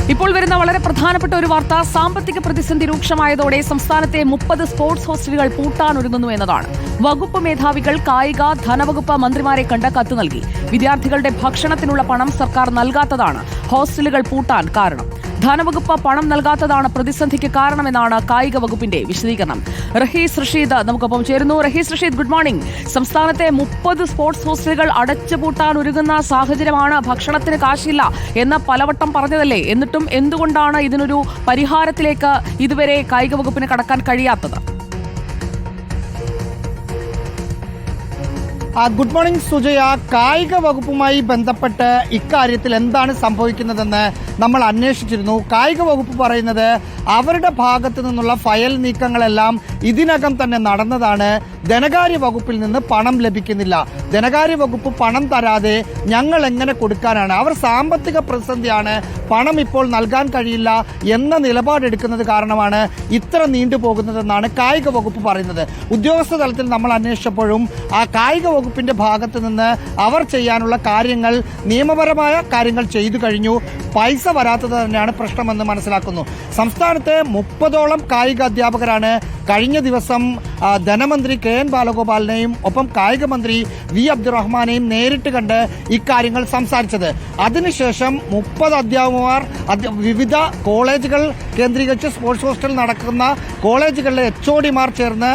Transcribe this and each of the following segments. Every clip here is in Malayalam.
ഇപ്പോൾ വരുന്ന വളരെ പ്രധാനപ്പെട്ട ഒരു വാർത്ത, സാമ്പത്തിക പ്രതിസന്ധി രൂക്ഷമായതോടെ സംസ്ഥാനത്തെ 30 സ്പോർട്സ് ഹോസ്റ്റലുകൾ പൂട്ടാനൊരുങ്ങുന്നു എന്നതാണ്. വകുപ്പ് മേധാവികൾ കായിക ധനവകുപ്പ് മന്ത്രിമാരെ കണ്ട് കത്ത് നൽകി. വിദ്യാർത്ഥികളുടെ ഭക്ഷണത്തിനുള്ള പണം സർക്കാർ നൽകാത്തതാണ് ഹോസ്റ്റലുകൾ പൂട്ടാൻ കാരണം. ധനവകുപ്പ് പണം നൽകാത്തതാണ് പ്രതിസന്ധിക്ക് കാരണമെന്നാണ് കായിക വകുപ്പിന്റെ വിശദീകരണം. റഹീസ് റഷീദ് നമുക്കൊപ്പം ചേരുന്നു. Rahees Rasheed, good morning. സംസ്ഥാനത്തെ 30 സ്പോർട്സ് ഹോസ്റ്റലുകൾ അടച്ചുപൂട്ടാൻ ഒരുങ്ങുന്ന സാഹചര്യമാണ്. ഭക്ഷണത്തിന് കാശില്ല എന്ന് പലവട്ടം പറഞ്ഞതല്ലേ? എന്നിട്ടും എന്തുകൊണ്ടാണ് ഇതിനൊരു പരിഹാരത്തിലേക്ക് ഇതുവരെ കായിക വകുപ്പിന് കടക്കാൻ കഴിയാത്തത്? Good morning Sujaya. കായിക വകുപ്പുമായി ബന്ധപ്പെട്ട് ഇക്കാര്യത്തിൽ എന്താണ് സംഭവിക്കുന്നതെന്ന് നമ്മൾ അന്വേഷിച്ചിരുന്നു. കായിക വകുപ്പ് പറയുന്നത് അവരുടെ ഭാഗത്തു നിന്നുള്ള ഫയൽ നീക്കങ്ങളെല്ലാം ഇതിനകം തന്നെ നടന്നതാണ്. ധനകാര്യ വകുപ്പിൽ നിന്ന് പണം ലഭിക്കുന്നില്ല. ധനകാര്യ വകുപ്പ് പണം തരാതെ ഞങ്ങൾ എങ്ങനെ കൊടുക്കാനാണ്? അവർ സാമ്പത്തിക പ്രതിസന്ധിയാണ്, പണം ഇപ്പോൾ നൽകാൻ കഴിയില്ല എന്ന നിലപാടെടുക്കുന്നത് കാരണമാണ് ഇത്ര നീണ്ടുപോകുന്നതെന്നാണ് കായിക വകുപ്പ് പറയുന്നത്. ഉദ്യോഗസ്ഥ തലത്തിൽ നമ്മൾ അന്വേഷിച്ചപ്പോഴും ആ കായിക വകുപ്പിന്റെ ഭാഗത്ത് നിന്ന് അവർ ചെയ്യാനുള്ള കാര്യങ്ങൾ, നിയമപരമായ കാര്യങ്ങൾ ചെയ്തു കഴിഞ്ഞു. പൈസ വരാത്തത് തന്നെയാണ് പ്രശ്നമെന്ന് മനസ്സിലാക്കുന്നു. സംസ്ഥാനത്തെ 30ഓളം കായിക അധ്യാപകരാണ് കഴിഞ്ഞ ദിവസം ധനമന്ത്രി KN ബാലഗോപാലിനെയും ഒപ്പം കായിക മന്ത്രി V അബ്ദുറഹ്മാനെയും നേരിട്ട് കണ്ട് ഇക്കാര്യങ്ങൾ സംസാരിച്ചത്. അതിനുശേഷം 30 അധ്യാപകന്മാർ വിവിധ കോളേജുകൾ കേന്ദ്രീകരിച്ച് സ്പോർട്സ് ഹോസ്റ്റൽ നടക്കുന്ന കോളേജുകളിലെ HODമാർ ചേർന്ന്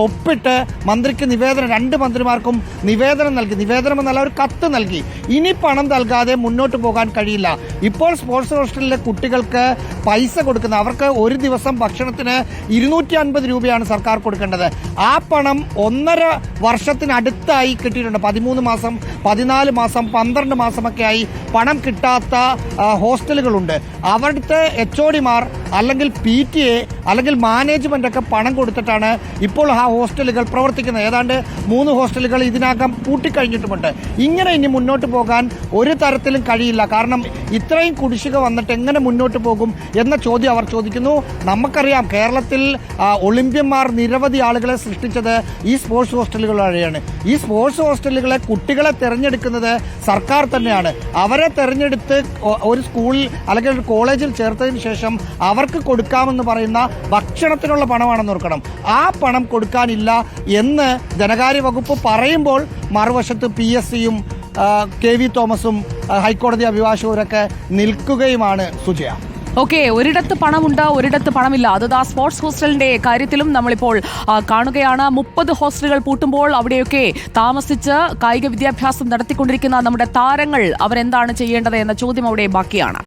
ഒപ്പിട്ട് മന്ത്രിക്ക് നിവേദനം, 2 മന്ത്രിമാർക്കും നിവേദനം നൽകി. നിവേദനം എന്നല്ല, ഒരു കത്ത് നൽകി. ഇനി പണം നൽകാതെ മുന്നോട്ട് പോകാൻ കഴിയില്ല. ഇപ്പോൾ സ്പോർട്സ് ഹോസ്റ്റലിലെ കുട്ടികൾക്ക് പൈസ കൊടുക്കുന്ന, അവർക്ക് ഒരു ദിവസം ഭക്ഷണത്തിന് 250 രൂപയാണ് സർക്കാർ കൊടുക്കേണ്ടത്. ആ പണം 1.5 വർഷത്തിനടുത്തായി കിട്ടിയിട്ടുണ്ട്. 13 മാസം, 14 മാസം, 12 മാസമൊക്കെ ആയി പണം കിട്ടാത്ത ഹോസ്റ്റലുകളുണ്ട്. അവിടുത്തെ HODമാർ അല്ലെങ്കിൽ PTA അല്ലെങ്കിൽ മാനേജ്മെന്റ് ഒക്കെ പണം കൊടുത്തിട്ടാണ് ഇപ്പോൾ ആ ഹോസ്റ്റലുകൾ പ്രവർത്തിക്കുന്നത്. ഏതാണ്ട് 3 ഹോസ്റ്റലുകൾ ഇതിനകം പൂട്ടിക്കഴിഞ്ഞിട്ടുമുണ്ട്. ഇങ്ങനെ ഇനി മുന്നോട്ട് പോകാൻ ഒരു തരത്തിലും കഴിയില്ല. കാരണം ഇത്രയും കുടിശ്ശിക വന്നിട്ട് എങ്ങനെ മുന്നോട്ട് പോകും എന്ന ചോദ്യം അവർ ചോദിക്കുന്നു. നമുക്കറിയാം, കേരളത്തിൽ ഒളിമ്പ്യന്മാർ നിരവധി ആളുകളെ സൃഷ്ടിച്ചത് ഈ സ്പോർട്സ് ഹോസ്റ്റലുകൾ വഴിയാണ്. ഈ സ്പോർട്സ് ഹോസ്റ്റലുകളെ, കുട്ടികളെ തിരഞ്ഞെടുക്കുന്നത് സർക്കാർ തന്നെയാണ്. അവരെ തിരഞ്ഞെടുത്ത് ഒരു സ്കൂളിൽ അല്ലെങ്കിൽ ഒരു കോളേജിൽ ചേർത്തതിന് ശേഷം അവർക്ക് കൊടുക്കാമെന്ന് പറയുന്ന ഭക്ഷണത്തിനുള്ള പണമാണെന്ന് ഓർക്കണം. ആ പണം കൊടുക്കാനില്ല എന്ന് ധനകാര്യ വകുപ്പ് പറയുമ്പോൾ മറുവശത്ത് PSCയും KV തോമസും ഹൈക്കോടതി അഭിഭാഷകരൊക്കെ നിൽക്കുകയുമാണ് സുജയ. ഓക്കെ, ഒരിടത്ത് പണമുണ്ട്, ഒരിടത്ത് പണമില്ല. അത് സ്പോർട്സ് ഹോസ്റ്റലിന്റെ കാര്യത്തിലും നമ്മളിപ്പോൾ കാണുകയാണ്. 30 ഹോസ്റ്റലുകൾ പൂട്ടുമ്പോൾ അവിടെയൊക്കെ താമസിച്ച് കായിക വിദ്യാഭ്യാസം നടത്തിക്കൊണ്ടിരിക്കുന്ന നമ്മുടെ താരങ്ങൾ അവരെന്താണ് ചെയ്യേണ്ടത് എന്ന ചോദ്യം അവിടെ ബാക്കിയാണ്.